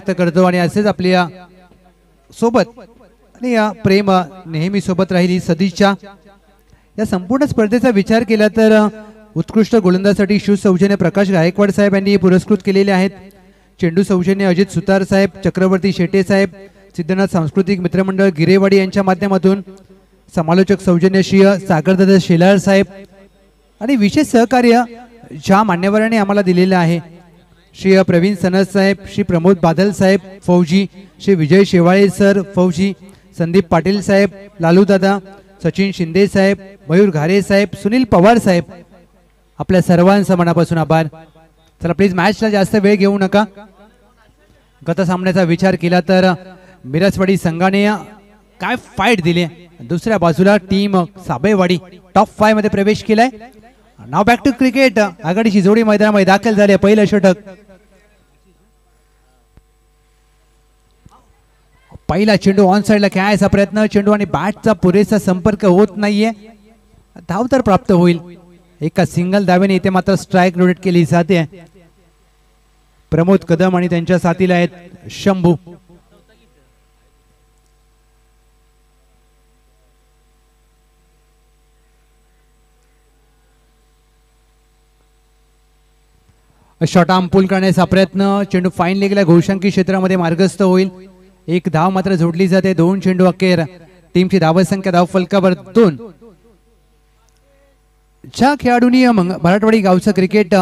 व्यक्त करतो आणि असेच आपल्या सोबत आणि या प्रेम नेहमी सोबत राहिली सदिच्छा। या संपूर्ण स्पर्धेचा विचार केला तर उत्कृष्ट गोलंदाजासाठी शूज सौजन्य प्रकाश गायकवाड साहेब यांनी पुरस्कृत केलेले आहेत। चेंडू सौजन्य अजित सुतार साहेब, चक्रवर्ती शेटे साहेब, सिद्धनाथ सांस्कृतिक मित्रमंडळ गिरेवाडी यांच्या माध्यमातून समालोचक सौजन्य श्री सागरदादा शेलार साहेब आणि विशेष सहकार्य ज्या मान्यवरांनी आम्हाला दिलेले आहे श्री प्रवीण सनस साहेब, श्री प्रमोद बादल साहेब फौजी, श्री विजय शेवाळे सर फौजी, संदीप पाटील साहेब, लालू दादा, सचिन शिंदे साहेब, मयूर घारे साहेब, सुनील पवार साहेब, आपल्या सर्वांचा मनापासून आभार। चला प्लीज मॅचला जास्त वेळ घेऊ नका। गत सामन्याचा विचार केला तर मिरजवाडी संघाने काय फाईट दिली, दुसऱ्या बाजूला टीम साबेवाडी टॉप 5 मध्ये प्रवेश केलाय। नाव बॅक टू क्रिकेट, आघाडीची जोडी मैदानामध्ये दाखल झाली। पहिलं षटक, पहिला चेंडू ऑन साइडला खेळायचा प्रयत्न, चेंडू आणि बॅटचा पुरेसा संपर्क होत नाहीये, धाव तर प्राप्त होईल। एका सिंगल धावेने इथे मात्र स्ट्राइक रोटेट केली जाते। प्रमोद कदम आणि त्यांच्या साथीला आहेत शंभू। शॉर्ट आर्म पुल करण्याचा प्रयत्न, चेंडू फाईन लेगला घोषांकी क्षेत्रामध्ये मार्गस्थ होईल। एक धाव मात्र जोडली जाते। 2 चेंडू अखेर, टीमची धावसंख्या धाव फलकावर 2। ज्या खेळाडूंनी मराठवाडी गावचं क्रिकेट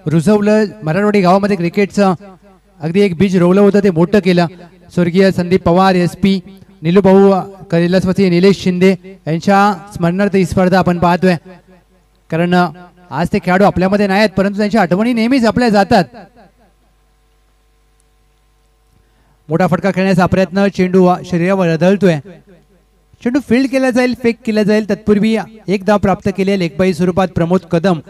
रुजवलं, मराठवाडी गावामध्ये क्रिकेटचं अगदी एक बीज रोवलं होतं ते मोठं केलं। स्वर्गीय संदीप पवार, SP निलूभाऊ कैलासवासी, निलेश शिंदे यांच्या स्मरणार्थ ही स्पर्धा आपण पाहतोय। कारण आज ते खेळाडू आपल्यामध्ये नाहीत परंतु त्यांच्या आठवणी नेहमीच आपल्या जातात। मोठा फटका खेळण्याचा प्रयत्न, चेंडू शरीरावर आदळतोय, चेंडू फील्ड केला जाईल, फेक केला जाईल। तत्पूर्वी एक धाव प्राप्त केली लेगबाई स्वरूपात प्रमोद कदम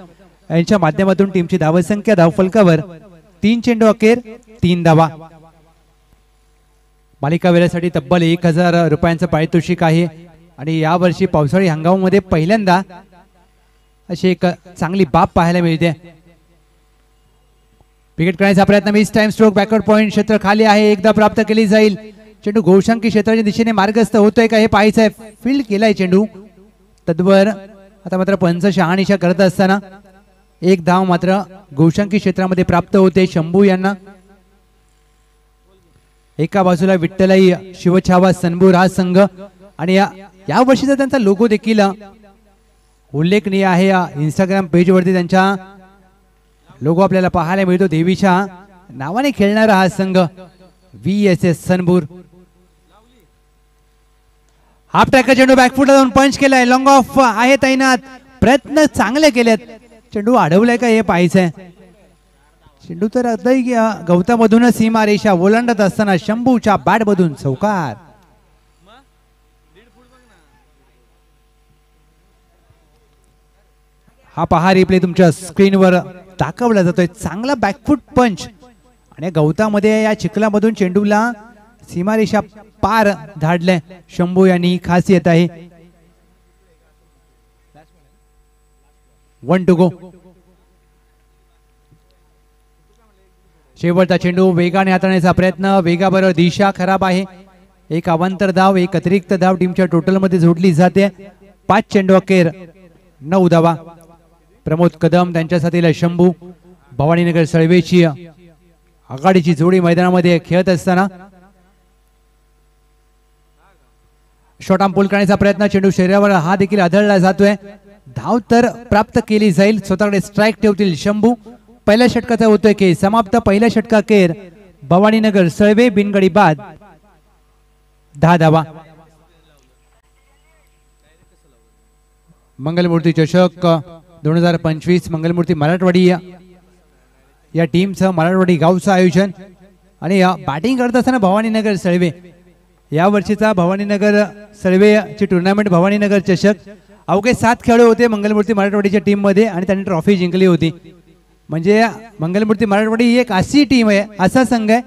यांच्या माध्यमातून टीमची धावसंख्या धाव फलकावर 3 चेंडू अखेर 3 धावा। मालिकावीरासाठी तब्बल 1000 रुपयांचं पारितोषिक आहे आणि यावर्षी पावसाळी हंगामामध्ये पहिल्यांदा अशी एक चांगली बाब पाहायला मिळते। विकेट करण्याचा प्रयत्न, miss time stroke, backward point, क्षेत्र खाली आहे, एकदा प्राप्त केली जाईल। चेंडू घोषांकी क्षेत्राच्या दिशेने मार्गस्थ होतोय का हे पाहायचं आहे। फील्ड केलाय चेंडू, तद्वर आता मात्र पंच शहानिशा करत असताना एक धाव मात्र घोषांकी क्षेत्रामध्ये प्राप्त होते शंभू यांना। एका बाजूला विठ्ठलाई शिवछावा सनबूर हा संघ आणि या वर्षीचा त्यांचा लोगो देखील उल्लेखनीय आहे। इंस्टाग्राम पेज वरती त्यांच्या लोगो आपल्याला पाहायला मिळतो। देवीच्या नावाने खेळणारा हा संघ VSS सनबूर। हाफ ट्रॅकर चेंडू बॅकफुटला जाऊन पंच केलाय, लॉंग ऑफ आहे तैनात, प्रयत्न चांगले केलेत, चेंडू अडवलाय का हे पाहायचंय। चेंडू तर अगदी गवतामधूनच सीमा रेषा ओलांडत असताना शंभूच्या बॅट मधून चौकार। हा पहा रिप्ले तुमच्या स्क्रीनवर दाखवला जातोय। चांगला बॅकफुट पंच आणि गवतामध्ये या चिखलामधून चेंडूला सीमारेषा पार धाडले शंभू यांनी, खासियत आहे। 1 टू गो। शेवटचा चेंडू वेगाने हाताळण्याचा प्रयत्न, वेगाबरोबर दिशा खराब आहे। एक अवांतर धाव, एक अतिरिक्त धाव टीमच्या टोटल मध्ये जोडली जाते। 5 चेंडू अखेर 9 धावा। प्रमोद कदम त्यांच्या साथीला शंभू, भवानीनगर सळवेची आघाडीची जोडी मैदानामध्ये खेळत असताना शॉर्ट आर्म पुल करण्याचा प्रयत्न, चेंडू शरीरावर हा देखील आदळला जातोय, धाव तर प्राप्त केली जाईल। स्वतःकडे स्ट्राइक ठेवतील शंभू। पहिल्या षटकाचा होतोय की समाप्त। पहिल्या षटका अखेर भवानीनगर सळवे बिनगडी बाद 10 धावा। मंगलमूर्ती चषक 2025 मंगलमूर्ती मराठवाडी या टीमचं मराठवाडी गावचं आयोजन आणि बॅटिंग करत असताना भवानीनगर सळवे, या वर्षीचा भवानीनगर सळवे ची टुर्नामेंट भवानीनगर चषक। अवघे 7 खेळाडू होते मंगलमूर्ती मराठवाडीच्या टीम मध्ये आणि त्यांनी ट्रॉफी जिंकली होती। म्हणजे मंगलमूर्ती मराठवाडी ही एक अशी टीम आहे, असा संघ आहे,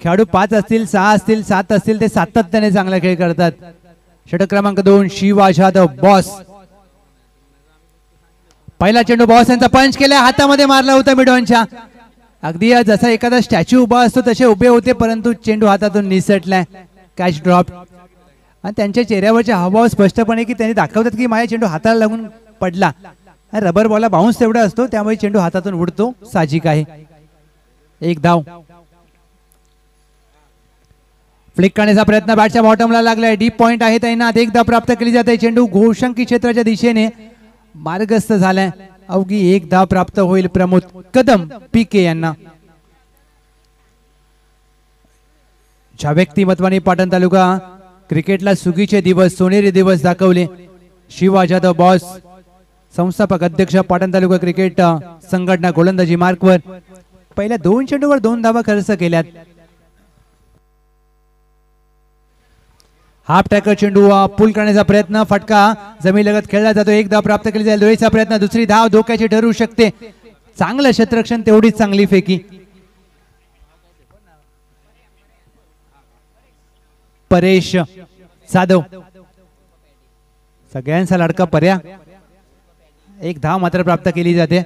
खेळाडू 5 असतील, 6 असतील, 7 असतील, ते सातत्याने चांगला खेळ करतात। षटक क्रमांक 2 शिवा जाधव बॉस। पहिला चेंडू बॉस यांचा पंच केला, हातामध्ये मारला होता मिडॉनच्या, अगदी जसा एखादा स्टॅच्यू उभा असतो तसे उभे होते, परंतु चेंडू हातातून निसटलाय. Catch drop. आणि त्यांच्या चेहऱ्यावरचे हावभाव स्पष्टपणे की त्यांनी दाखवतात की माझ्या चेंडू हाताला लागून पडला. रबर बॉलला बाउन्स तेवढा असतो, त्यामुळे चेंडू हातातून उडतो, साहजिक आहे. एक धाव. फ्लिक करण्याचा प्रयत्न बॅटच्या बॉटमला लागलाय. डीप पॉइंट आहे तैनात. एक धाव प्राप्त केली जाते. चेंडू घोषंकी क्षेत्राच्या दिशेने मार्गस्थ झालाय. अवघी एक धाव प्राप्त होईल प्रमोद कदम पीके यांना. ज्या व्यक्तिमत्वाने पाटण तालुका क्रिकेटला सुगीचे दिवस, सोनेरी दिवस दाखवले, शिवा जाधव बॉस, संस्थापक अध्यक्ष पाटण तालुका क्रिकेट संघटना, गोलंदाजी मार्कवर पहिल्या 2 चेंडूवर 2 धावा खर्च केल्यात. हाफ टॅकर चेंडू पुल करण्याचा प्रयत्न, फटका जमिनीलगत खेळला जातो. एक धाव प्राप्त केली जाईल. दोळीचा प्रयत्न, दुसरी धाव धोक्याची ठरू शकते. चांगलं क्षेत्ररक्षण, तेवढीच चांगली फेकी. परेश जाधव, सगळ्यांचा लाडका पर्या. एक धाव मात्र प्राप्त केली जाते.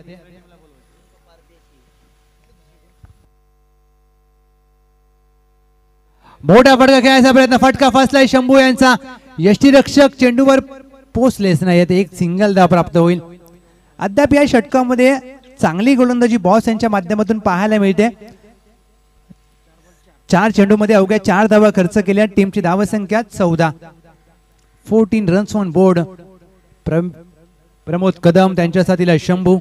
मोठा फटका खेळायचा प्रयत्न, फटका फसलाय शंभू यांचा. यष्टीरक्षक चेंडूवर पोचलेच नाहीत. एक सिंगल धाव प्राप्त होईल. अद्याप या षटकामध्ये चांगली गोलंदाजी बॉस यांच्या माध्यमातून पाहायला मिळते. 4 चेंडूमध्ये अवघ्या 4 धावा खर्च केल्या. टीमची धावसंख्या 14. 14 runs on board. Pramod Kadam, त्यांच्या साथीला शंभू.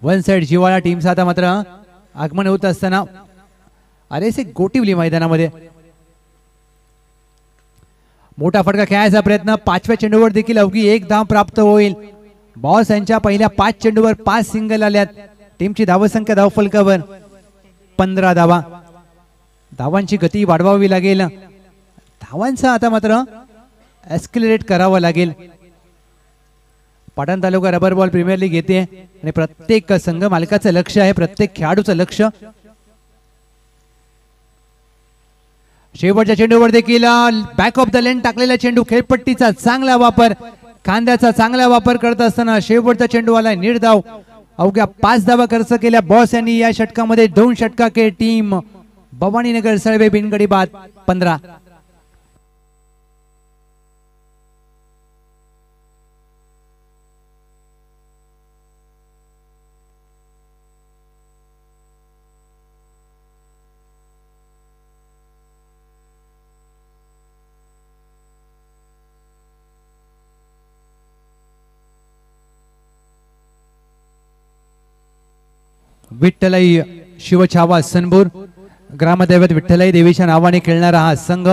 वन साइड जिवाळा टीमचा आता मात्र आगमन होत असताना अरेसे गोटिवली मैदानामध्ये. मोठा फटका खेळायचा प्रयत्न, 5व्या चेंडूवर देखील अवघी एक धाव प्राप्त होईल. बॉस यांच्या पहिल्या 5 चेंडूवर 5 सिंगल आल्यात. टीमची धावसंख्या धावफलकावर 15 धावा. धावांची गती वाढवावी लागेल. धावांचा आता मात्र एस्केलेट करावं लागेल. पाटण तालुका रबर बॉल प्रीमियर लीग येते आणि प्रत्येक संघ मालकाचं लक्ष आहे, प्रत्येक खेळाडूचं लक्ष. शेवटच्या चेंडूवर देखील बॅक ऑफ द लेन टाकलेला चेंडू, खेळपट्टीचा चांगला वापर, खांद्याचा चांगला वापर करत असताना शेवटचा चेंडू आला निर्धाव. अवघ्या 5 धावा खर्च केल्या बॉस यांनी या षटकामध्ये. 2 षटकाके टीम भवानीनगर सळवे बिनगडी बाद 15. विठ्ठलाई शिवछावा सनपूर, ग्रामदैवत विठ्ठलाई देवीच्या नावाने खेळणारा हा संघ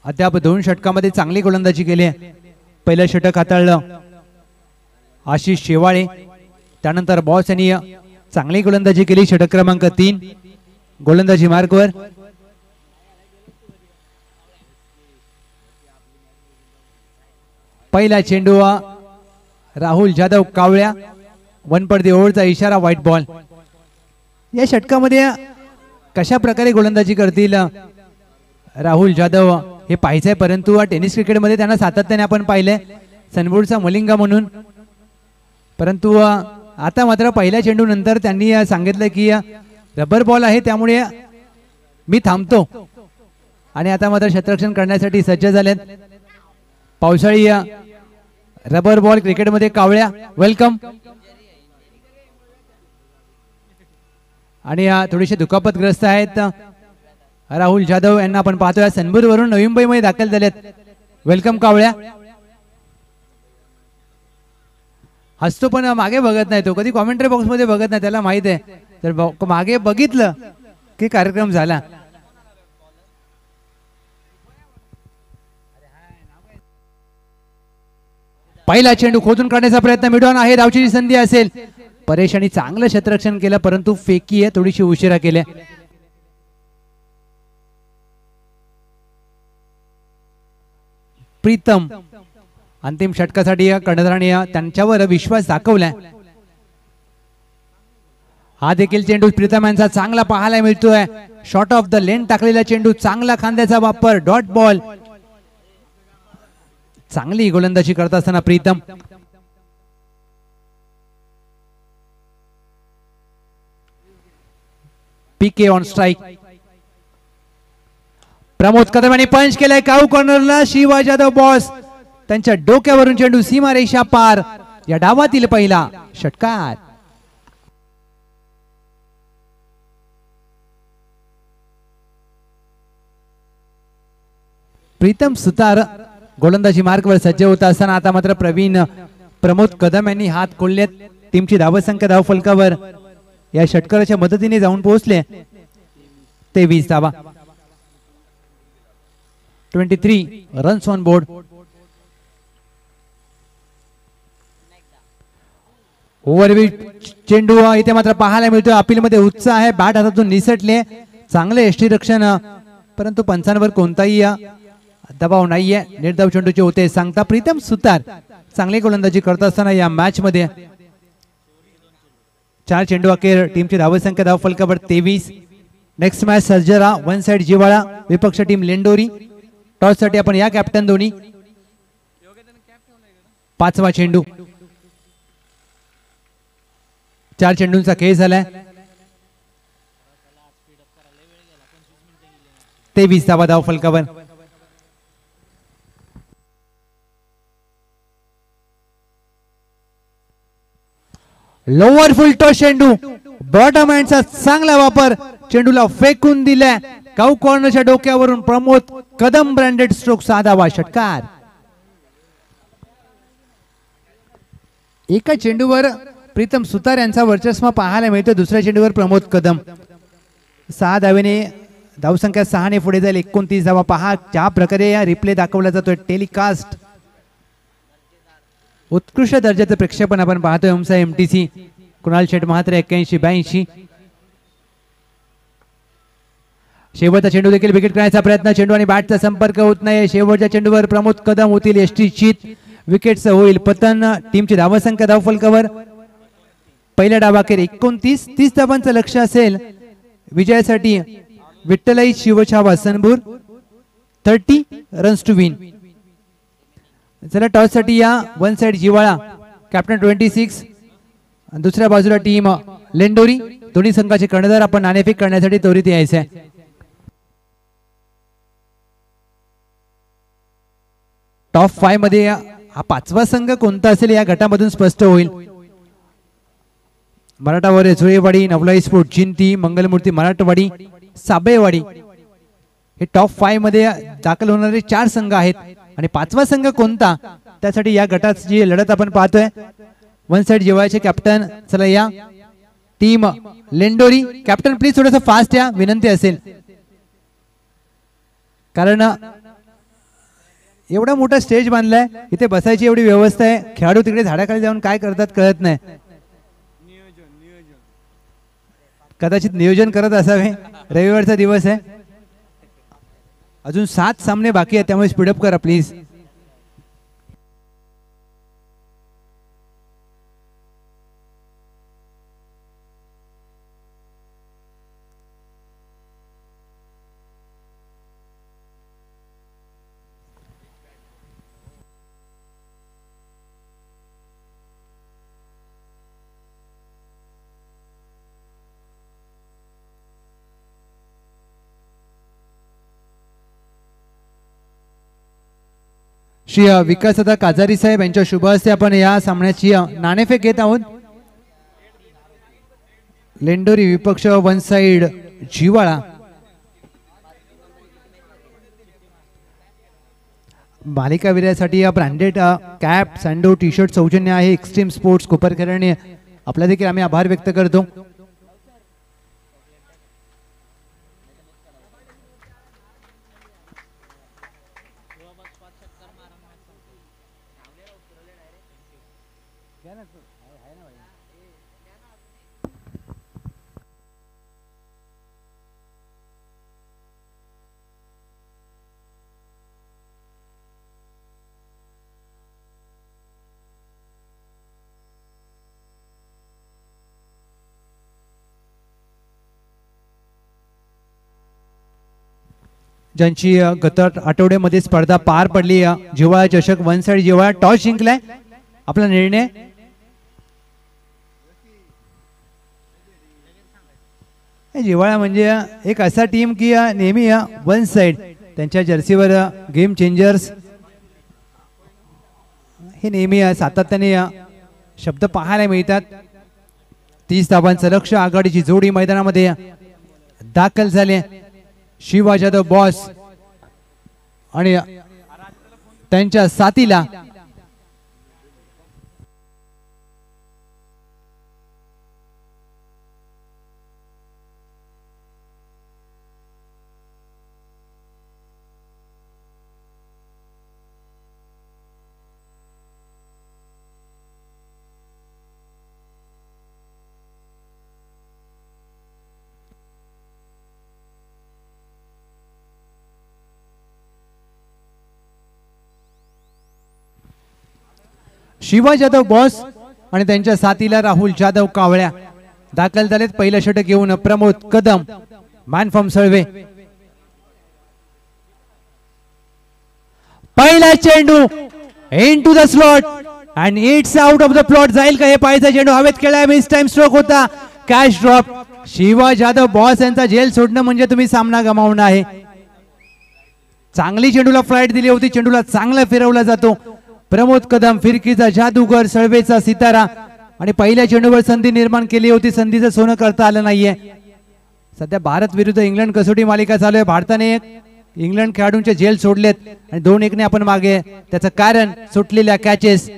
अद्याप 2 षटकामध्ये चांगली गोलंदाजी केली आहे. पहिलं षटक हाताळलं आशिष शेवाळे, त्यानंतर बॉस यांनी चांगली गोलंदाजी केली. षटक क्रमांक 3 गोलंदाजी मार्कवर. पहिला चेंडू राहुल जाधव कावळ्या, वनपडदी ओव्हरचा इशारा, व्हाईट बॉल. या षटकामध्ये कशा प्रकारे गोलंदाजी करतील राहुल जाधव हे पाहायचंय, परंतु टेनिस क्रिकेटमध्ये त्यांना सातत्याने आपण पाहिलंय सनबोर्डचा मलिंगा म्हणून. परंतु आता मात्र पहिल्या चेंडू नंतर त्यांनी सांगितलं की रबर बॉल आहे त्यामुळे मी थांबतो, आणि आता मात्र क्षेत्ररक्षण करण्यासाठी सज्ज झालेत. पावसाळी रबर बॉल क्रिकेटमध्ये कावळ्या वेलकम. आणि थोडेसे दुखापतग्रस्त आहेत राहुल जाधव यांना आपण पाहतोय. सनबूर वरून नवी मुंबईमध्ये दाखल झालेत. वेलकम कावळ्या. हसतो पण मागे बघत नाही, तो कधी कॉमेंट्री बॉक्स मध्ये बघत नाही, त्याला माहित आहे. तर मागे बघितलं की कार्यक्रम झाला. पहिला चेंडू खोदून काढण्याचा प्रयत्न मिडॉन आहे, धावची संधी असेल. परेशानी चांगलं क्षेत्ररक्षण केलं, परंतु फेकी आहे थोडीशी उशिरा केल्या. प्रीतम अंतिम षटकासाठी कर्णधाराने त्यांच्यावर विश्वास दाखवलाय. हा देखील चेंडू प्रीतम यांचा चांगला पाहायला मिळतोय. शॉर्ट ऑफ द लेन टाकलेला चेंडू, चांगला खांद्याचा वापर, डॉट बॉल. चांगली गोलंदाजी करत असताना प्रीतम. पीके ऑन स्ट्राइक. प्रमोद कदम यांनी पंच केलाय काऊ कॉर्नरला. शिवा जाधव बॉस त्यांच्या डोक्यावरून चेंडू सीमारेषा पार. या डावातील पहिला षटकार. प्रीतम सुतार गोलंदाजी मार्कवर सज्ज होता असताना आता मात्र प्रमोद कदम यांनी हात खोललेत. टीमची धावसंख्या धावफलकावर या षटकाराच्या मदतीने जाऊन पोहोचले. 23 धावा. 23 रन्स ऑन बोर्ड. ओव्हरविट चेंडू इथे मात्र पाहायला मिळतो. अपील मध्ये उत्साह आहे. बॅट हातातून निसटले. चांगले यष्टीरक्षण परंतु पंचांवर कोणताही दबाव नाहीये. निर्धाव चेंडूचे होते सांगता प्रीतम सुतार चांगली गोलंदाजी करत असताना या मॅच मध्ये 4 चेंडू अखेर टीमची धावसंख्या धावफलकावर 23. नेक्स्ट मॅच सर्जरा वन साइड जिवाळा विपक्ष टीम लेंडोरी. टॉस साठी आपण या कॅप्टन धोनी. 5वा चेंडू. 4 चेंडूंचा खेळ झालाय. 23 धावा धावफलकावर. लोअर फुल टॉस चेंडू. बॉटम हँडचा चांगला वापर. चेंडूला फेकून दिलाय. काऊ कॉर्नरच्या डोक्यावरून प्रमोद कदम ब्रँडेड स्ट्रोक. 6 धावा षटकार. एका चेंडूवर प्रीतम सुतार यांचा वर्चस्व पाहायला मिळतो. दुसऱ्या चेंडूवर प्रमोद कदम. 6 धावेने धावसंख्या 6 ने पुढे जाईल. 29 धावा. पहा ज्या प्रकारे या रिप्ले दाखवला जातोय टेलिकास्ट. उत्कृष्ट दर्जाचं प्रेक्षेपण आपण पाहतोय. हमसा एमटीसी कुणाल शेठ महात्रे 81-82. शेवटचा चेंडू देखील विकेट करण्याचा प्रयत्न. चेंडू आणि बॅटचा संपर्क होत नाही. शेवटच्या चेंडूवर प्रमोद कदम होतील यष्टीचित. विकेटचं होईल पतन. टीमची धावसंख्या धावफलकावर पहिल्या डावाखेर 29. 30 धावांचं लक्ष असेल विजयासाठी. विठ्ठलाई शिवछावा सनभूर 30 रन्स टू विन. चला टॉस साठी या वन साइड जिवाळा कॅप्टन 26. दुसऱ्या बाजूला टीम लेंडोरी. दोन्ही संघाचे कर्णधार आपण नाणेफेक करण्यासाठी त्वरित यायचे आहे. टॉप 5 मध्ये हा 5वा संघ कोणता असेल या गटामधून स्पष्ट होईल. मराठावाडी झुळेवाडी नवलाई स्पोर्ट जिंती मंगलमूर्ती मराठवाडी साबेवाडी हे टॉप 5 मध्ये दाखल होणारे 4 संघ आहेत. आणि 5वा संघ कोणता त्यासाठी या गटाची जी लढत आपण पाहतोय. वन साइड जिवाळ्याचे कॅप्टन. चला या टीम लेंडोरी. कॅप्टन प्लीज थोडंसं फास्ट या विनंती असेल. कारण एवढा मोठा स्टेज बांधलाय. इथे बसायची एवढी व्यवस्था आहे. खेळाडू तिकडे झाडाखाली जाऊन काय करतात कळत नाही. कदाचित नियोजन करत असावे. रविवारचा दिवस आहे. अजून 7 सामने बाकी आहेत त्यामुळे स्पीडअप करा प्लीज. श्री विकासदादा काजारी साहेब यांच्या शुभ हस्ते आपण या सामन्याची नाणेफेक घेत आहोत. लेंडोरी विपक्ष वन साइड जिवाळा. मालिकावीरासाठी या ब्रँडेड कॅप सँडो टी शर्ट सौजन्य आहे. एक्स्ट्रीम स्पोर्ट्स कोपरखेरणे आपला देखील आम्ही आभार व्यक्त करतो. ज्यांची गत आठवड्यामध्ये स्पर्धा पार पडली. जिव्हाळा चषक वन साइड जिव्हाळा टॉस जिंकलाय. आपला निर्णय जिव्हाळा म्हणजे एक असा टीम की नेहमी वन साइड त्यांच्या जर्सीवर गेम चेंजर्स हे नेहमी सातत्याने शब्द पाहायला मिळतात. 30 धावांचं लक्ष आघाडीची जोडी मैदानामध्ये दाखल झाले. शिवा जाधव बॉस आणि त्यांच्या साथीला शिवा जाधव बॉस आणि त्यांच्या साथीला राहुल जाधव कावळ्या दाखल झालेत. पहिलं षटक घेऊन प्रमोद कदम मॅन फ्रॉम सळवे. पहिला चेंडू into the slot and it's out of the plot. जाईल का हे पाहायचा चेंडू हवेत खेळला. मिस टाइम स्ट्रोक होता. Catch drop. Shiva Jadhav boss यांचा झेल सोडणं म्हणजे तुम्ही सामना गमावणं आहे. चांगली चेंडूला फ्लाइट दिली होती. चेंडूला चांगला फिरवला जातो. प्रमोद कदम फिरकीचा जादूगर सळवेचा सितारा आणि पहिल्या चेंडूवर संधी निर्माण केली होती. संधीचं सोनं करता आलं नाहीये. सध्या भारत विरुद्ध इंग्लंड कसोटी मालिका चालू आहे. भारताने इंग्लंड खेळाडूंचे झेल सोडलेत आणि 2-1 आपण मागे. त्याचं कारण सुटलेल्या कॅचेस.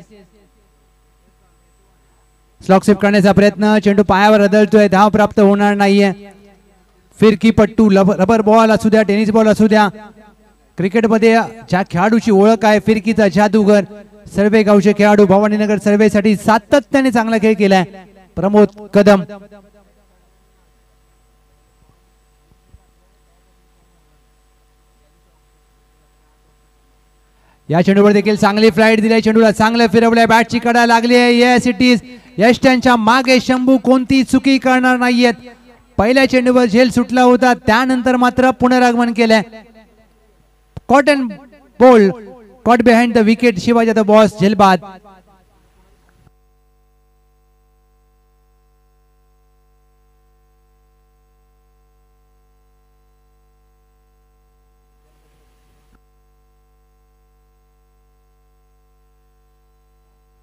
स्लॉक स्वीप करण्याचा प्रयत्न. चेंडू पायावर आदळतोय. धाव प्राप्त होणार नाहीये. फिरकी पट्टू रबर बॉल असू द्या टेनिस बॉल असू द्या क्रिकेटमध्ये ज्या खेळाडूची ओळख आहे फिरकीचा जादूगर सर्वे गावचे खेळाडू भवानीनगर सर्वेसाठी सातत्याने चांगला खेळ केलाय प्रमोद कदम. या चेंडूवर देखील चांगली फ्लाइट दिली. चेंडूला चांगलं फिरवलंय. बॅटची कडा लागली आहे. Yes it is. यश त्यांच्या मागे. शंभू कोणती चुकी करणार नाहीयेत. पहिल्या चेंडूवर झेल सुटला होता त्यानंतर मात्र पुनरागमन केलंय. Caught and bowled caught behind the wicket. Shiva Jadhav boss झेलबाद.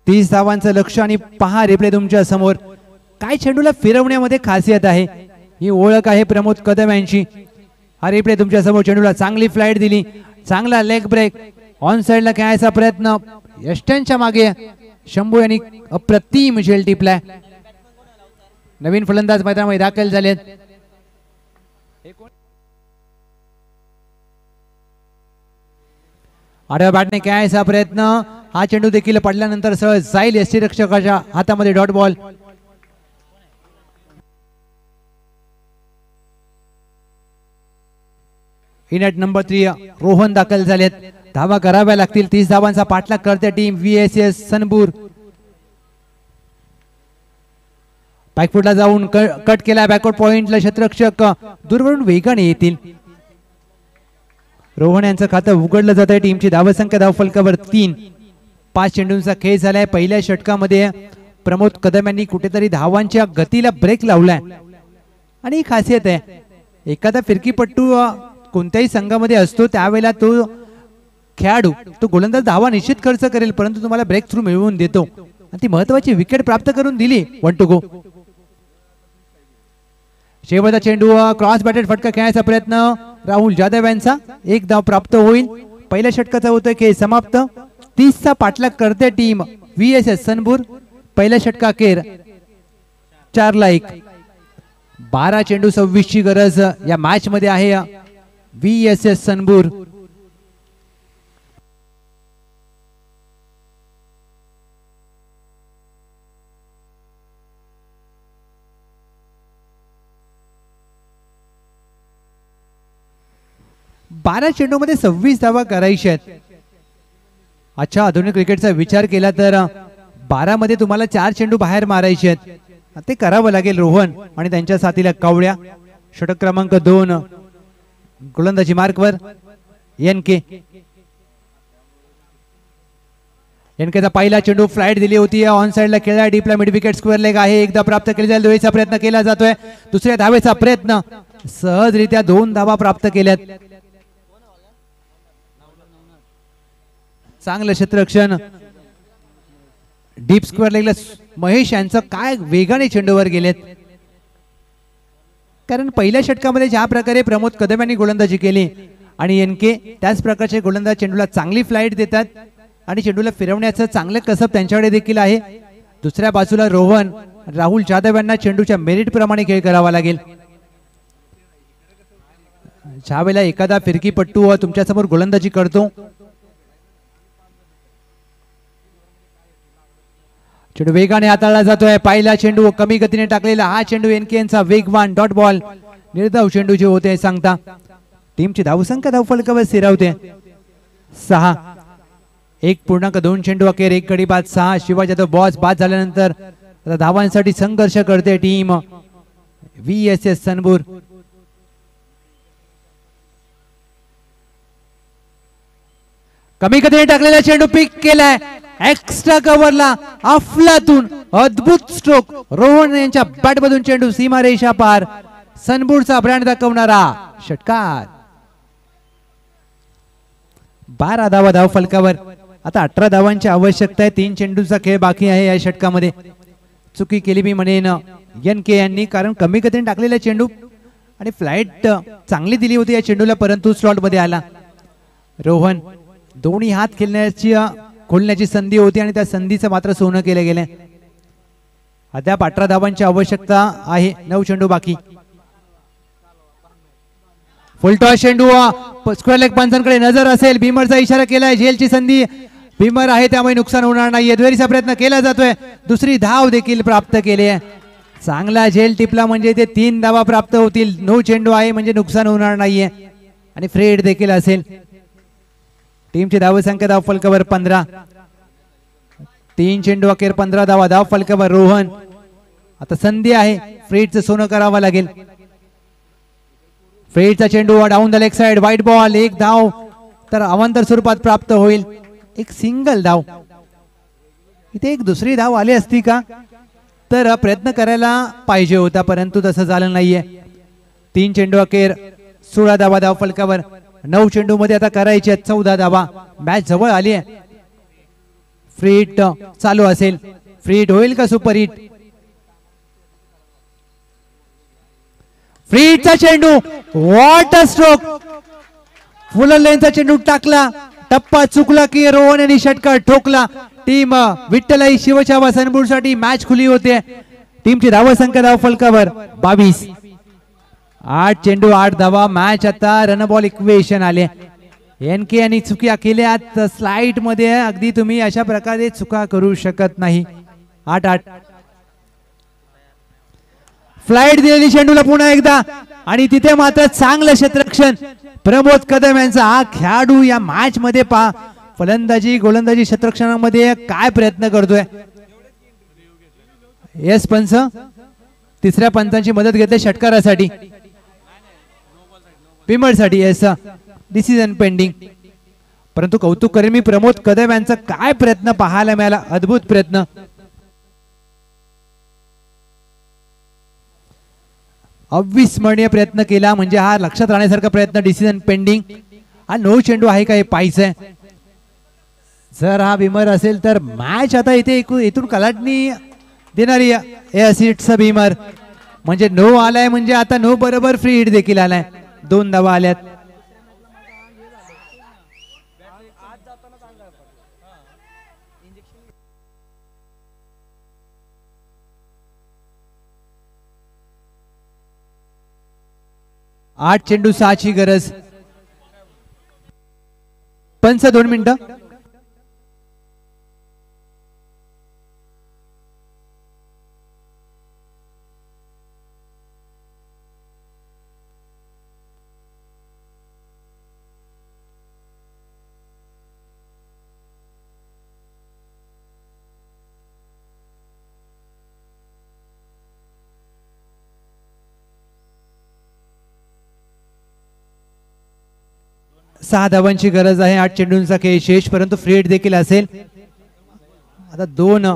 तीस धावांचं लक्ष आणि पहा रिप्ले तुमच्या समोर. काय चेंडूला फिरवण्यामध्ये खासियत आहे. ही ओळख आहे प्रमोद कदम यांची. हा रिप्ले तुमच्या समोर. चेंडूला चांगली फ्लाइट दिली. चांगला लेग ब्रेक. ऑन साइडला खेळायचा प्रयत्न. यष्ट्यांच्या मागे शंभू यांनी अप्रतिम झेल टिपलाय. नवीन फलंदाज मैदानामध्ये दाखल झालेत. आडव्या बॅटने खेळायचा प्रयत्न. हा चेंडू देखील पडल्यानंतर सरळ जाईल यष्टीरक्षकाच्या हातामध्ये. Dot ball. In at number 3 Rohan दाखल झालेत. धावा कराव्या लागतील. 30 धावांचा पाठलाग करते टीम VSS सनबूर. बॅकफुटला जाऊन कट केला. बॅकवर्ड पॉइंटला क्षेत्ररक्षक दूरवरून वेगाने येतील. रोहन यांचं खातं उघडलं जात आहे. टीमची धावसंख्या धावफलकावर 3. 5 चेंडूंचा खेळ झालाय. पहिल्या षटकामध्ये प्रमोद कदम यांनी कुठेतरी धावांच्या गतीला ब्रेक लावलाय आणि ही खासियत आहे. एखादा फिरकीपट्टू कोणत्याही संघामध्ये असतो त्यावेळेला तो खेळाडू तो गोलंदाज धावा निश्चित खर्च करेल परंतु तुम्हाला ब्रेक थ्रू मिळवून देतो आणि ती महत्वाची विकेट प्राप्त करून दिली. 1 to go. शेवटचा चेंडू क्रॉस बॅटेड फटका खेळायचा प्रयत्न राहुल जाधव यांचा. 1 धाव प्राप्त होईल. पहिल्या षटकाचा होतोय खेळ समाप्त. 30चा पाठलाग करते टीम VSS सनबूर. पहिल्या षटका अखेर 4-1. 12 चेंडू 26 ची गरज या मॅच मध्ये आहे VSS सनबूर. बारा चेंडूमध्ये 26 धावा करायच्या आहेत. अच्छा आधुनिक क्रिकेटचा विचार केला तर 12 मध्ये तुम्हाला 4 चेंडू बाहेर मारायचे आहेत. ते करावं लागेल रोहन आणि त्यांच्या साथीला कावळ्या. षटक क्रमांक 2 गोलंदाजी मार्कवर NK. एनकेचा पहिला चेंडू फ्लाईट दिली होती, ऑन साइडला खेळला, डीपला मिड विकेट, स्क्वेअर लेग आहे, एकदा प्राप्त केली जाईल, धावेचा प्रयत्न केला जातोय, दुसऱ्या धावेचा प्रयत्न, सहजरित्या 2 धावा प्राप्त केल्यात. चांगलं क्षेत्ररक्षण, डीप स्क्वेअर लेगला महेश यांचं काय वेगाने चेंडूवर गेलेत, कारण पहिल्या षटकामध्ये ज्या प्रकारे प्रमोद कदम यांनी गोलंदाजी केली आणि एनके त्याच प्रकारचे गोलंदाज चेंडूला चांगली फ्लाईट देतात आणि चेंडूला फिरवण्याचं चांगलं कसब त्यांच्याकडे देखील आहे. दुसऱ्या बाजूला रोहन राहुल जाधव यांना चेंडूच्या मेरिट प्रमाणे खेळ करावा लागेल. ज्यावेळेला एखादा फिरकीपट्टू तुमच्या समोर गोलंदाजी करतो, चेंडू वेगाने हाताळला जातोय, पहिला चेंडू कमी गतीने टाकलेला, हा चेंडू एनके यांचा वेगवान डॉट बॉल, निर्धाव चेंडू जे होते सांगता टीमची धावसंख्या धावफलकावर स्थिरावते 6. 1.2 चेंडू अखेर, एक गडी बाद 6. शिवाजी जाधव बॉस बाद झाल्यानंतर धावांसाठी संघर्ष करते टीम VSS सनबूर. कमी गतीने टाकलेला चेंडू पिक केलाय, एक्स्ट्रा कव्हरला अफलातून अद्भुत स्ट्रोक, रोहन यांच्या बॅट मधून चेंडू सीमारेषा पार, सनबूरचा ब्रँड दाखवणारा षटकार. 12 धावा धाव फलकावर. आता 18 धावांची आवश्यकता आहे, 3 चेंडूचा खेळ बाकी आहे या षटकामध्ये. चुकी केली मी म्हणेन एनके यांनी, कारण कमी गतीने टाकलेला चेंडू आणि फ्लाईट चांगली दिली होती या चेंडूला, परंतु स्लॉट मध्ये आला. रोहन दोन्ही हात खेळण्याची खोलण्याची संधी होती आणि त्या संधीचं मात्र सोनं केलं गेलं. अद्याप 18 धावांची आवश्यकता आहे, 9 चेंडू बाकी. फुलटॉस चेंडू, स्क्वेअर लेग पंचांकडे नजर असेल, भीमरचा इशारा केलाय, झेलची संधी, भीमर आहे त्यामुळे नुकसान होणार नाहीये, दुहेरीचा प्रयत्न केला जातोय, दुसरी धाव देखील प्राप्त केली आहे. चांगला झेल टिपला म्हणजे ते 3 धावा प्राप्त होतील, 9 चेंडू आहे म्हणजे नुकसान होणार नाहीये आणि फ्रेड देखील असेल. टीमची धावसंख्या धाव फलकावर 15. 3 चेंडू अखेर 15 धावा धाव फलकावर. रोहन आता संधी आहे, फ्रेडचं सोनं करावं लागेल. फ्रेडचा चेंडू down the leg side, white ball, एक धाव तर अवांतर स्वरूपात प्राप्त होईल, एक सिंगल धाव. इथे एक दुसरी धाव आली असती का तर प्रयत्न करायला पाहिजे होता, परंतु तसं झालं नाहीये. 3 चेंडू अखेर 16 धावा धाव फलकावर. 9 चेंडू मध्ये आता करायचे 14 धावा, मॅच जवळ आली आहे. फ्री हिट चालू असेल, फ्री हिट होईल का सुपर हिट? फ्री हिटचा चेंडू, व्हॉट अ स्ट्रोक, फुल लेनचा चेंडू टाकला, टप्पा चुकला की रोहन यांनी षटकार ठोकला. टीम विठ्ठलाई शिवछावा सनबूर साठी मॅच खुली होते. टीमची धावसंख्या धाव फलकावर 22. 8 चेंडू 8 धावा, मॅच आता रन बॉल इक्वेशन आले. एनके यांनी चुकी केल्यात स्लाइड मध्ये, अगदी तुम्ही अशा प्रकारे चुका करू शकत नाही. 8-8. फ्लाइट दिलेली चेंडूला पुन्हा एकदा आणि तिथे मात्र चांगलं क्षेत्ररक्षण प्रमोद कदम यांचा. हा खेळाडू या मॅच मध्ये फलंदाजी गोलंदाजी क्षेत्ररक्षणामध्ये काय प्रयत्न करतोय. येस पंच, तिसऱ्या पंचांची मदत घेतली षटकारासाठी, भीमरसाठी. Yes, decision pending. परंतु कौतुक करेन मी प्रमोद कदम यांचा, काय प्रयत्न पाहायला मिळाला, अद्भुत प्रयत्न. अविस्मरणीय प्रयत्न केला, म्हणजे हा लक्षात राहण्यासारखा प्रयत्न. Decision pending. हा 9 चेंडू आहे का हे पाहायचंय. जर हा भीमर असेल तर मॅच आता इथे इथून कलाटणी देणारी. इट्स अ भीमर, म्हणजे 9 आलाय, म्हणजे आता 9 बरोबर फ्री हिट देखील आलाय. 2 धावा आल्यात. आठ चेंडू 6ची गरज. पंच 2 मिनिटं. सहा धावांची गरज आहे. 8 चेंडूंचा खेळ शेष, परंतु फ्री हिट देखील असेल. आता 2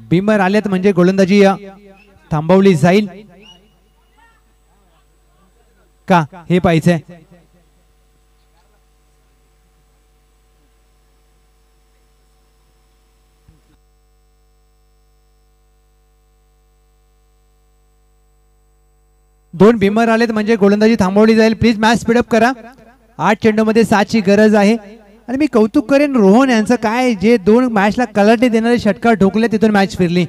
बिमर आलेत म्हणजे गोलंदाजी थांबवली जाईल का हे पाहिजे. दोन बिमर आलेत म्हणजे गोलंदाजी थांबवली जाईल. प्लीज मॅच स्पीडअप करा. 8 चेंडूमध्ये 7ची गरज आहे. आणि मी कौतुक करेन रोहन यांचं, काय जे 2 मॅचला कलटी देणारे षटकार ठोकले तिथून मॅच फिरली.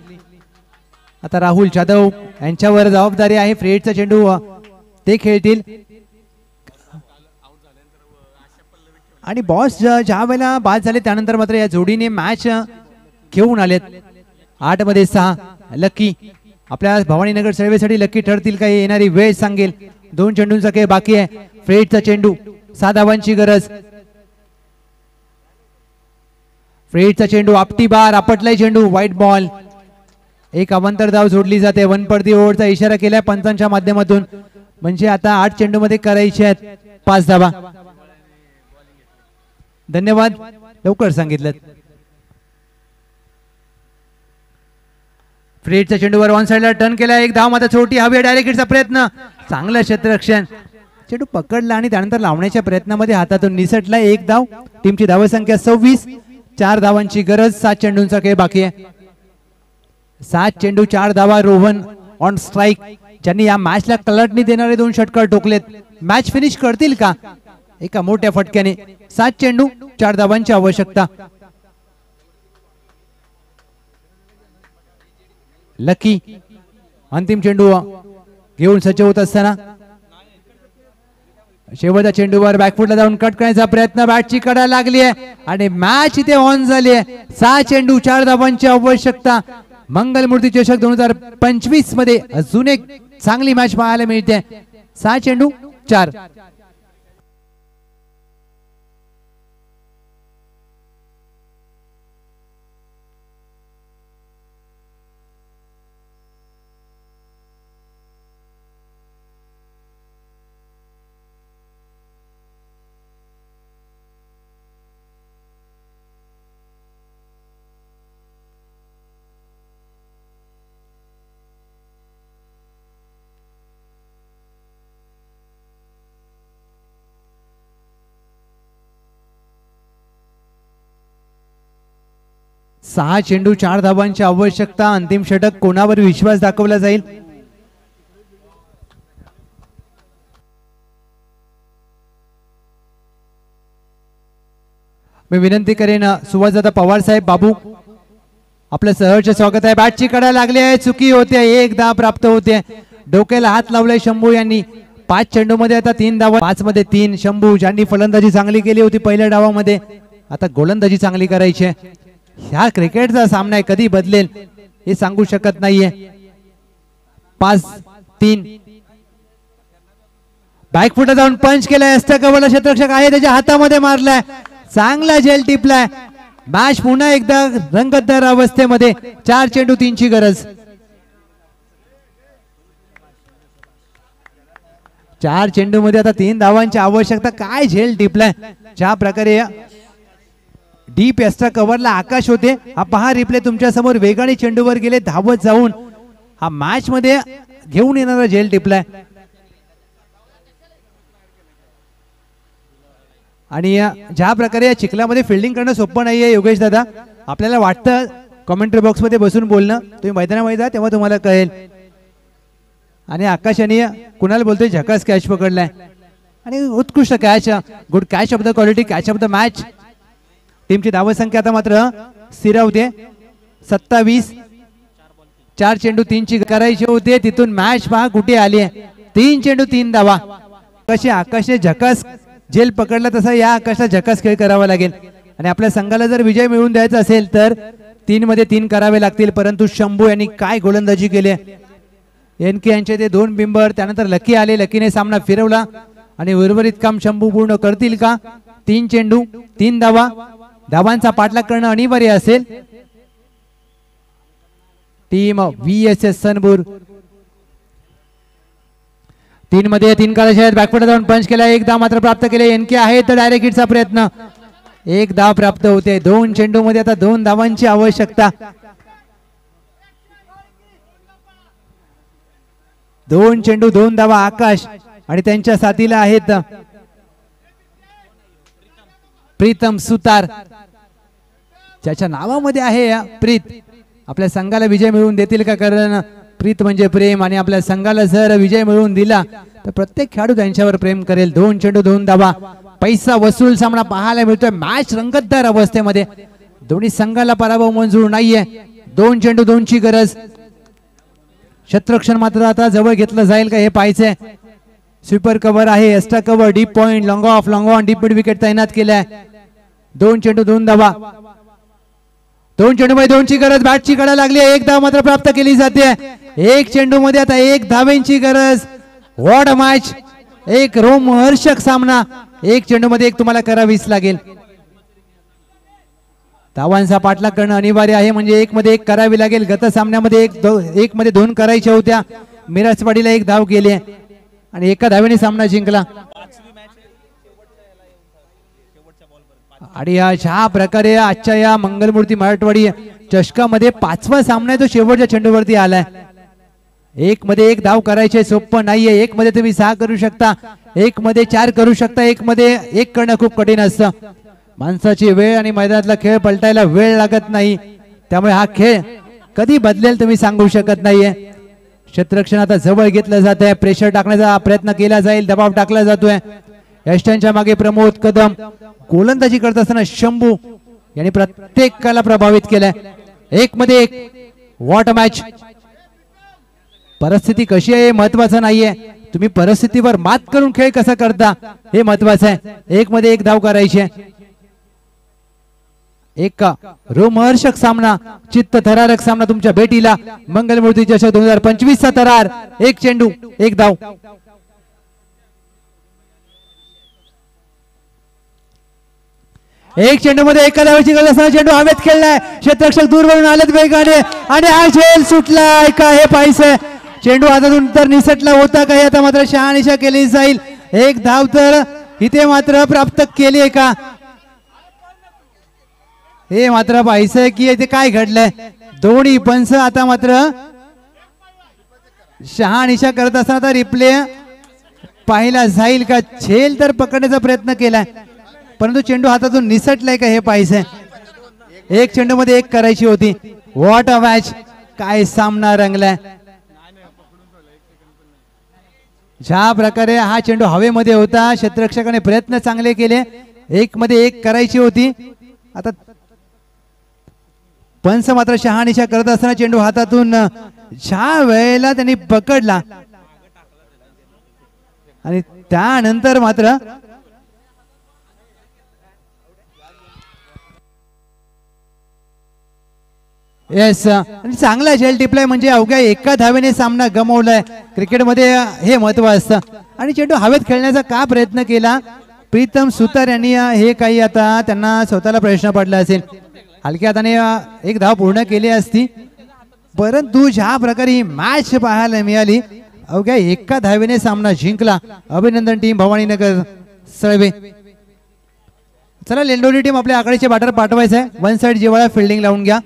आता राहुल जाधव यांच्यावर जबाबदारी आहे. फ्रेडचा चेंडू ते खेळतील आणि बॉस ज्या वेळेला बाद झाले त्यानंतर मात्र या जोडीने मॅच घेऊन आलेत. 8 मध्ये 6 लकी आपल्या भवानीनगर सर्वेसाठी लकी ठरतील का येणारी वेळ सांगेल. 2 चेंडूंचा खेळ बाकी आहे. फ्रेडचा चेंडू 7 धावांची गरज. फ्रेडचा चेंडू आपटी बार आपटलाय चेंडू व्हाईट बॉल. एक अवांतर धाव जोडली जाते. 1 पडती ओव्हरचा इशारा केलाय पंचांच्या माध्यमातून. म्हणजे आता 8 चेंडू मध्ये करायचे आहेत 5 धावा. धन्यवाद लवकर सांगितलं. फ्रेडच्या चेंडूवर ऑन साइडला टर्न केला. 1 धाव मात्र छोटी हवी. डायरेक्ट हिटचा प्रयत्न. चांगलं क्षेत्ररक्षण. चेंडू पकडला आणि त्यानंतर लावण्याच्या प्रयत्नामध्ये हातातून निसटला. 1 धाव. टीमची धावसंख्या 26. 4 धावांची गरज. 7 चेंडूंचा खेळ बाकी आहे. 7 चेंडू 4 धावा. रोहन ऑन स्ट्राइक ज्यांनी या मॅचला कलटणी देणारे 2 षटकार ठोकलेत. मॅच फिनिश करतील का एका मोठ्या फटक्याने. 7 चेंडू 4 धावांची आवश्यकता. लकी अंतिम चेंडू घेऊन सज्ज होत असताना शेवटच्या चेंडूवर बॅकफुटला जाऊन कट करण्याचा प्रयत्न. बॅटची कडा लागली आहे आणि मॅच इथे ऑन झाली आहे. 6 चेंडू 4 धावांची आवश्यकता. मंगलमूर्ती चषक 2025 मध्ये अजून एक चांगली मॅच पाहायला मिळते. 6 चेंडू 4. सहा चेंडू 4 धावांची आवश्यकता. अंतिम षटक कोणावर विश्वास दाखवला जाईल. मी विनंती करेन सुभाषदादा पवार साहेब बाबू आपलं सहर्ष स्वागत आहे. बॅटची कडा लागली आहे. चुकी होते. 1 धाव प्राप्त होते. डोक्याला हात लावलाय शंभू यांनी. 5 चेंडू मध्ये आता 3 धावा. 5 मध्ये 3. शंभू ज्यांनी फलंदाजी चांगली केली होती पहिल्या डावामध्ये आता गोलंदाजी चांगली करायची आहे. ह्या क्रिकेटचा सामना आहे. कधी बदलेल हे सांगू शकत नाहीये. 5-3 बॅकफुट जाऊन पंच केलाय. अष्टकवला क्षेत्ररक्षक आहे त्याच्या हातामध्ये मारलाय. चांगला झेल टिपलाय. मॅच पुन्हा एकदा रंगतदार अवस्थेमध्ये. 4 चेंडू 3ची गरज. 4 चेंडू मध्ये आता 3 धावांची आवश्यकता. काय झेल टिपलाय. ज्या प्रकारे डीप एक्स्ट्रा कव्हरला आकाश होते. हा पहा रिप्ले तुमच्या समोर. वेगाने चेंडूवर गेले धावत जाऊन हा मॅच मध्ये घेऊन येणारा झेल टिपलाय. आणि ज्या प्रकारे या चिखलामध्ये फिल्डिंग करणं सोपं नाहीये योगेश दादा. आपल्याला वाटतं कमेंट्री बॉक्स मध्ये बसून बोलणं. तुम्ही मैदानामध्ये जा तेव्हा तुम्हाला कळेल. आणि आकाश यांनी कुणाला बोलतोय झकास कॅच पकडलाय आणि उत्कृष्ट catch. Good catch of the quality. Catch of the match. टीमची धावसंख्या आता मात्र स्थिरावते 27. 4 चेंडू 3ची करायची होते. तिथून मॅच पहा कुठे आली आहे. 3 चेंडू 3 धावा. कसे आकाशने झकास झेल पकडला तसा या आकाशला झकास खेळ करावा लागेल. आणि आपल्या संघाला जर विजय मिळवून द्यायचा असेल तर 3 मध्ये 3 करावे लागतील. परंतु शंभू यांनी काय गोलंदाजी केली. एनके यांचे ते 2 बिंबर. त्यानंतर लकी आले. लकीने सामना फिरवला आणि उर्वरित काम शंभू पूर्ण करतील का. 3 चेंडू 3 धावा. धावांचा पाठलाग करणं अनिवार्य असेल. टीम VSS सनबूर 3 मध्ये 3 करायचे आहेत. बॅकफुट जाऊन पंच केला. 1 धाव मात्र प्राप्त केले. एनके आहे तर डायरेक्ट हिटचा प्रयत्न. एक धाव प्राप्त होते. 2 चेंडू मध्ये आता 2 धावांची आवश्यकता. 2 चेंडू 2 धावा आकाश आणि त्यांच्या साथीला आहेत प्रीतम सुतार, ज्याच्या नावामध्ये आहे प्रीत. आपल्या संघाला विजय मिळवून देतील का? कारण प्रीत म्हणजे प्रेम आणि आपल्या संघाला जर विजय मिळवून दिला तर प्रत्येक खेळाडू त्यांच्यावर प्रेम करेल. 2 चेंडू 2 धावा, पैसा वसूल सामना पाहायला मिळतोय. मॅच रंगतदार अवस्थेमध्ये, दोन्ही संघाला पराभव मंजूर नाहीये. 2 चेंडू 2 ची गरज. क्षेत्ररक्षण मात्र आता जवळ घेतलं जाईल का हे पाहायचंय. स्वीपर कव्हर आहे, extra cover, deep point, long of, long on, deep mid wicket तैनात केलाय. 2 चेंडू 2 धावा, 2 चेंडू मध्ये 2 ची गरज. बॅटची कडा लागली, 1 धाव मात्र प्राप्त केली जाते. 1 चेंडू मध्ये आता 1 धावेंची गरज. व्हॉट अ मॅच, एक रोमहर्षक सामना. 1 चेंडू मध्ये 1 तुम्हाला करावीच लागेल. धावांचा पाठलाग करणं अनिवार्य आहे, म्हणजे 1 मध्ये 1 करावी लागेल. गत सामन्यामध्ये 1 मध्ये 2 करायच्या होत्या. मिराजवाडीला 1 धाव गेली आणि 1 धावेने सामना जिंकला. आणि अशा प्रकारे आजच्या या मंगलमूर्ती मराठवाडी चषकामध्ये 5वा सामना तो शेवटच्या चेंडूवरती आलाय. 1 मध्ये 1 धाव करायचे सोपं नाहीये. 1 मध्ये तुम्ही 6 करू शकता, 1 मध्ये 4 करू शकता, 1 मध्ये 1 करणं खूप कठीण असतं. माणसाची वेळ आणि मैदानातला खेळ पलटायला वेळ लागत नाही, त्यामुळे हा खेळ कधी बदलेल तुम्ही सांगू शकत नाहीये. क्षेत्ररक्षण आता जवळ घेतलं जात आहे. प्रेशर टाकण्याचा प्रयत्न केला जाईल, दबाव टाकला जातोय. यष्टांच्या मागे प्रमोद कदम, गोलंदाजी करत असताना शंभू यांनी प्रत्येकाला प्रभावित केलंय. 1 मध्ये 1. What a match. परिस्थिती कशी आहे हे महत्वाचं नाहीये, तुम्ही परिस्थितीवर मात करून खेळ कसा करता हे महत्वाचं आहे. 1 मध्ये 1 धाव करायची. एक रोमहर्षक सामना, चित्त थरारक सामना तुमच्या भेटीला. मंगलमूर्ती चषक 2025 चा थरार. 1 चेंडू 1 धाव. एक चेंडू मध्ये 1 धावेची गरज असताना चेंडू हवेत खेळलाय. क्षेत्ररक्षक दूरवरून आलेत वेगाने आणि हा झेल सुटलाय का हे पाहिजे. चेंडू हातातून तर निसटला होता का हे आता मात्र शहानिशा केली जाईल. 1 धाव तर इथे मात्र प्राप्त केली आहे का हे मात्र पाहायचंय की इथे काय घडलंय. दोन्ही पंच आता मात्र शहानिशा करत असताना आता रिप्ले पाहिला जाईल का. झेल तर पकडण्याचा प्रयत्न केलाय परंतु चेंडू हातातून निसटलाय का हे पाहायचंय. 1 चेंडू मध्ये 1 करायची होती. व्हॉट अ मॅच, काय सामना रंगलाय. ज्या प्रकारे हा चेंडू हवेमध्ये होता, क्षेत्ररक्षकाने प्रयत्न चांगले केले. 1 मध्ये 1 करायची होती. आता पंच मात्र शहानिशा करत असताना चेंडू हातातून ज्या वेळेला त्यांनी पकडला आणि त्यानंतर मात्र येस आणि चांगला झेल टिपलाय, म्हणजे अवघ्या 1 धावेने सामना गमावलाय. क्रिकेटमध्ये हे महत्व असतं. आणि चेंडू हवेत खेळण्याचा का प्रयत्न केला प्रीतम सुतार यांनी हे काही आता त्यांना स्वतःला प्रश्न पडला असेल. हलक्या हाताने 1 धाव पूर्ण केली असती, परंतु ज्या प्रकारे ही मॅच पाहायला मिळाली, अवघ्या 1 धावेने सामना जिंकला. अभिनंदन टीम भवानीनगर सळवे. चला लेंडोली टीम आपल्या आकड्याचे बॅटर पाठवायचं आहे. 1 साइड जिवाळा फिल्डिंग लावून घ्या.